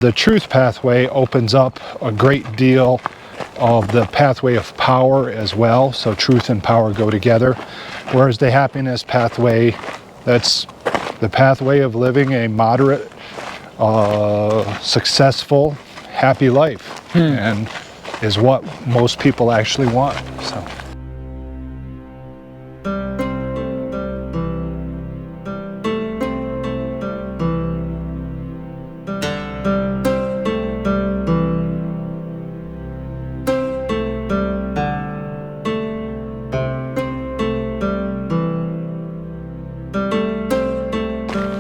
The truth pathway opens up a great deal of the pathway of power as well, so truth and power go together. Whereas the happiness pathway, that's the pathway of living a moderate, successful, happy life, and is what most people actually want. So.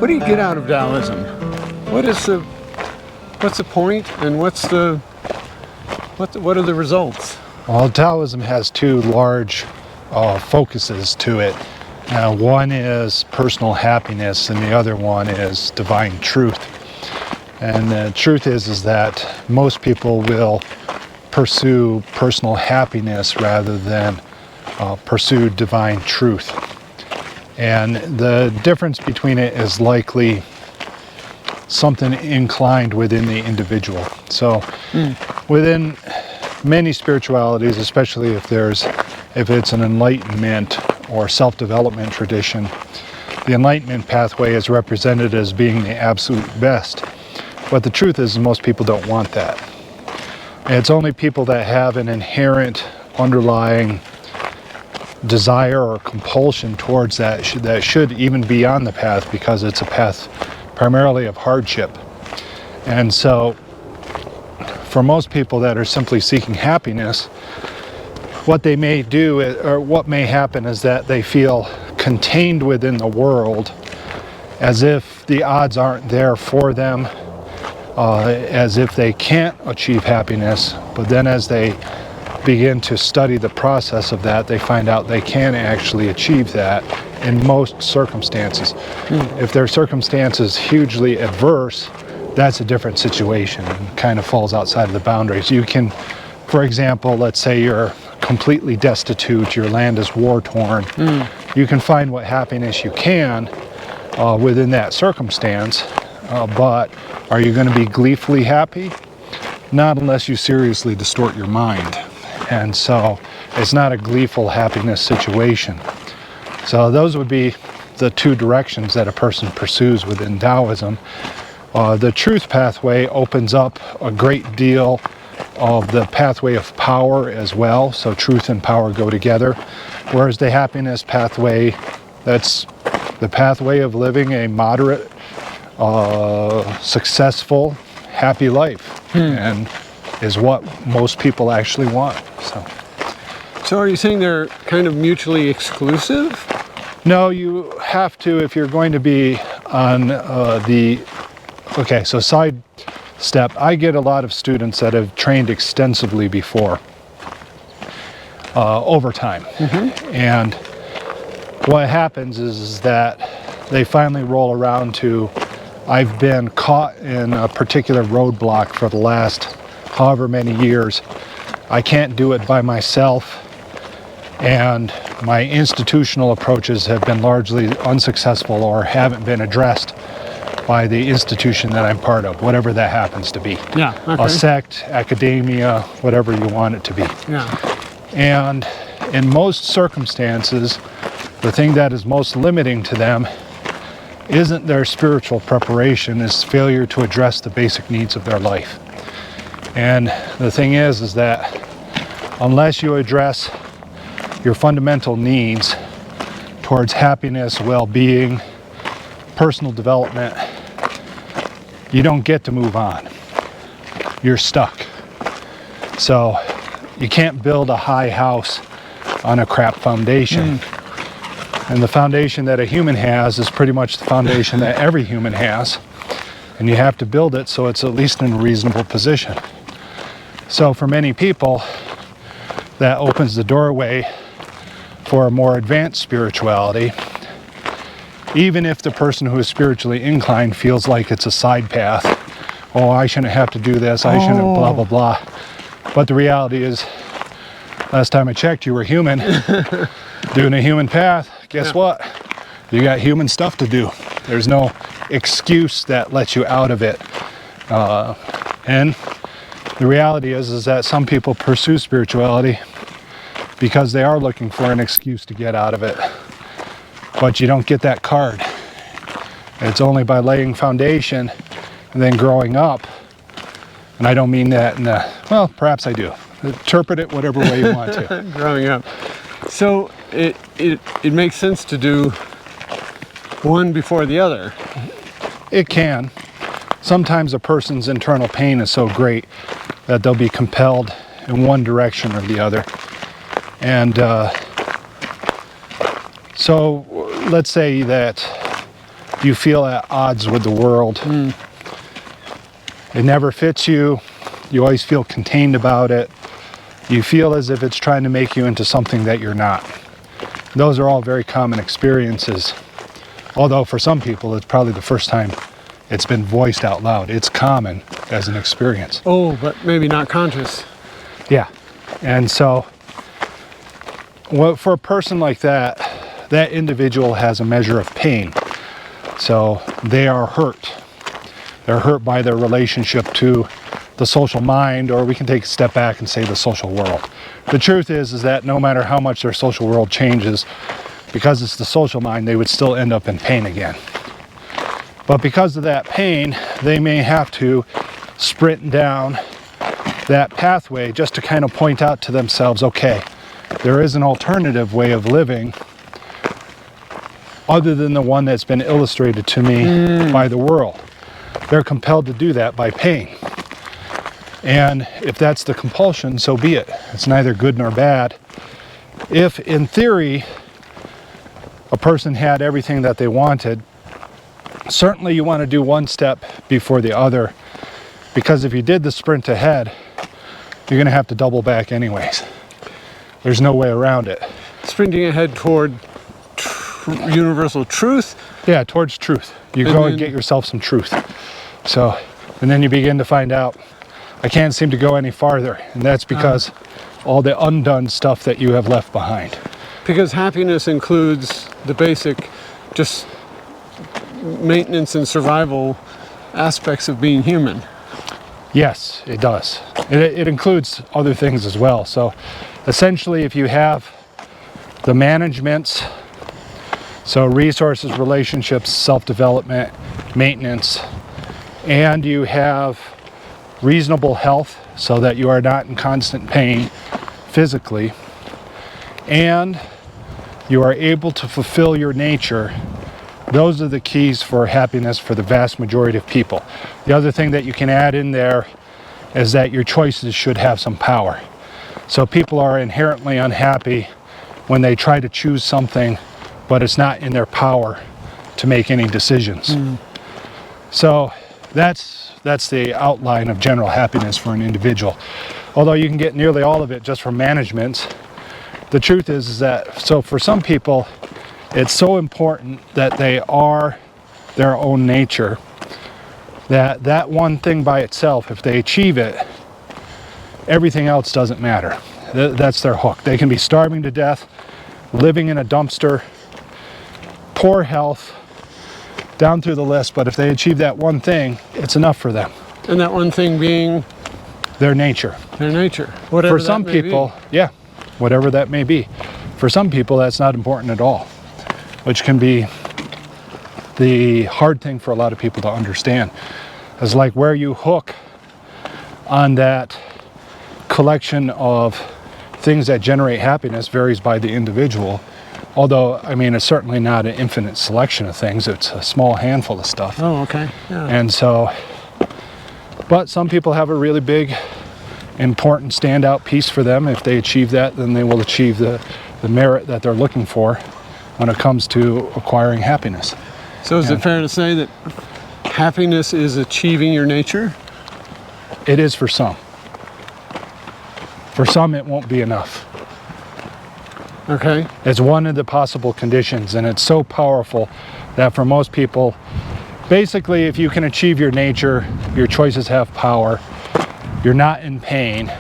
What do you get out of Taoism? What's the point, and what are the results? Well, Taoism has two large focuses to it. One is personal happiness, and the other one is divine truth. And the truth is that most people will pursue personal happiness rather than pursue divine truth. And the difference between it is likely something inclined within the individual. So within many spiritualities, especially if it's an enlightenment or self-development tradition, the enlightenment pathway is represented as being the absolute best. But the truth is most people don't want that. And it's only people that have an inherent underlying desire or compulsion towards that should even be on the path, because it's a path primarily of hardship. And so for most people that are simply seeking happiness, what they may do or what may happen is that they feel contained within the world, as if the odds aren't there for them, as if they can't achieve happiness. But then as they begin to study the process of that, they find out they can actually achieve that in most circumstances. If their circumstances hugely adverse, that's a different situation and kind of falls outside of the boundaries. You can, for example, let's say you're completely destitute, your land is war-torn, you can find what happiness you can within that circumstance, but are you going to be gleefully happy? Not unless you seriously distort your mind. And so it's not a gleeful happiness situation. So those would be the two directions that a person pursues within Taoism. The truth pathway opens up a great deal of the pathway of power as well, so truth and power go together. Whereas the happiness pathway, that's the pathway of living a moderate, successful, happy life, and is what most people actually want. So are you saying they're kind of mutually exclusive? No, you have to, if you're going to be on okay, so side step, I get a lot of students that have trained extensively before, over time. And what happens is that they finally roll around to, I've been caught in a particular roadblock for the last however many years. I can't do it by myself, and my institutional approaches have been largely unsuccessful or haven't been addressed by the institution that I'm part of, whatever that happens to be. Yeah, okay. A sect, academia, whatever you want it to be. Yeah. And in most circumstances, the thing that is most limiting to them isn't their spiritual preparation, it's failure to address the basic needs of their life. And the thing is that unless you address your fundamental needs towards happiness, well-being, personal development, you don't get to move on. You're stuck. So you can't build a high house on a crap foundation. And the foundation that a human has is pretty much the foundation that every human has. And you have to build it so it's at least in a reasonable position. So for many people, that opens the doorway for a more advanced spirituality, even if the person who is spiritually inclined feels like it's a side path. Oh, I shouldn't have to do this, I shouldn't blah, blah, blah. But the reality is, last time I checked, you were human, doing a human path. Guess what? You got human stuff to do. There's no excuse that lets you out of it. And the reality is that some people pursue spirituality because they are looking for an excuse to get out of it. But you don't get that card. It's only by laying foundation and then growing up. And I don't mean that in a, well, perhaps I do. Interpret it whatever way you want to. Growing up. So it makes sense to do one before the other. It can. Sometimes a person's internal pain is so great that they'll be compelled in one direction or the other. And so let's say that you feel at odds with the world. It never fits you. You always feel contained about it. You feel as if it's trying to make you into something that you're not. Those are all very common experiences. Although for some people, it's probably the first time it's been voiced out loud. It's common as an experience. Oh, but maybe not conscious. Yeah. And so, well, for a person like that, that individual has a measure of pain. So they are hurt. They're hurt by their relationship to the social mind, or we can take a step back and say the social world. The truth is that no matter how much their social world changes, because it's the social mind, they would still end up in pain again. But because of that pain, they may have to sprint down that pathway just to kind of point out to themselves, okay, there is an alternative way of living other than the one that's been illustrated to me by the world. They're compelled to do that by pain. And if that's the compulsion, so be it. It's neither good nor bad. If, in theory, a person had everything that they wanted, certainly you want to do one step before the other, because if you did the sprint ahead, you're going to have to double back anyways. There's no way around it. Sprinting ahead toward universal truth? Yeah, towards truth. You go and get yourself some truth. So, and then you begin to find out, I can't seem to go any farther. And that's because all the undone stuff that you have left behind. Because happiness includes the basic, just maintenance and survival aspects of being human. Yes, it does. It includes other things as well. So essentially, if you have the managements, so resources, relationships, self-development, maintenance, and you have reasonable health so that you are not in constant pain physically, and you are able to fulfill your nature, those are the keys for happiness for the vast majority of people. The other thing that you can add in there is that your choices should have some power. So people are inherently unhappy when they try to choose something, but it's not in their power to make any decisions. So that's the outline of general happiness for an individual. Although you can get nearly all of it just from management, the truth is that, so for some people, it's so important that they are their own nature, that one thing by itself, if they achieve it, everything else doesn't matter. That's their hook. They can be starving to death, living in a dumpster, poor health, down through the list, but if they achieve that one thing, it's enough for them. And that one thing being? Their nature. Their nature. Whatever for some people, yeah, whatever that may be. For some people, that's not important at all, which can be the hard thing for a lot of people to understand. It's like where you hook on that collection of things that generate happiness varies by the individual. Although, I mean, it's certainly not an infinite selection of things. It's a small handful of stuff. Oh, okay. Yeah. And so, but some people have a really big, important standout piece for them. If they achieve that, then they will achieve the merit that they're looking for when it comes to acquiring happiness. So is it fair to say that happiness is achieving your nature? It is for some. For some, it won't be enough. Okay. It's one of the possible conditions, and it's so powerful that for most people, basically, if you can achieve your nature, your choices have power, you're not in pain,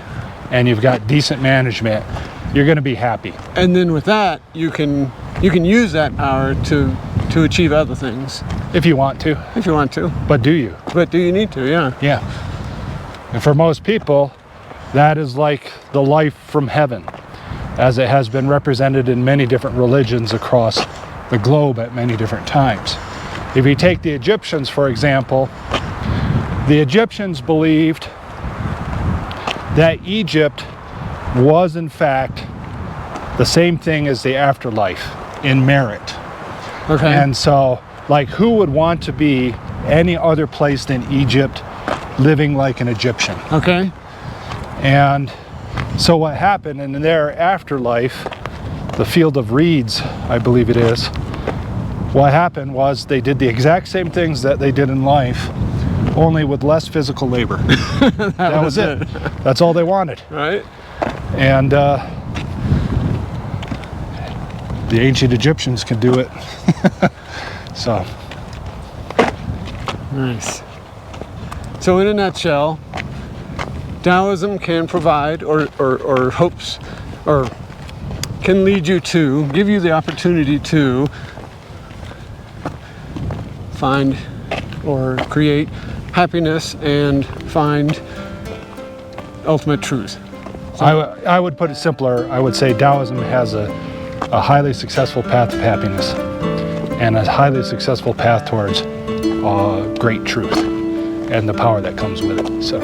and you've got decent management, you're going to be happy. And then with that, you can use that power to achieve other things. If you want to. If you want to. But do you? But do you need to? Yeah. Yeah. And for most people, that is like the life from heaven, as it has been represented in many different religions across the globe at many different times. If you take the Egyptians, for example, the Egyptians believed that Egypt was in fact the same thing as the afterlife in merit. Okay. And so, like, who would want to be any other place than Egypt, living like an Egyptian? Okay. And so what happened in their afterlife, the field of reeds, I believe it is, what happened was they did the exact same things that they did in life, only with less physical labor. That was it. That's all they wanted. Right. And the ancient Egyptians could do it. So. Nice. So in a nutshell, Taoism can provide or hopes or can lead you to, give you the opportunity to find or create happiness and find ultimate truth. So, I would put it simpler. I would say Taoism has a highly successful path to happiness and a highly successful path towards great truth and the power that comes with it. So.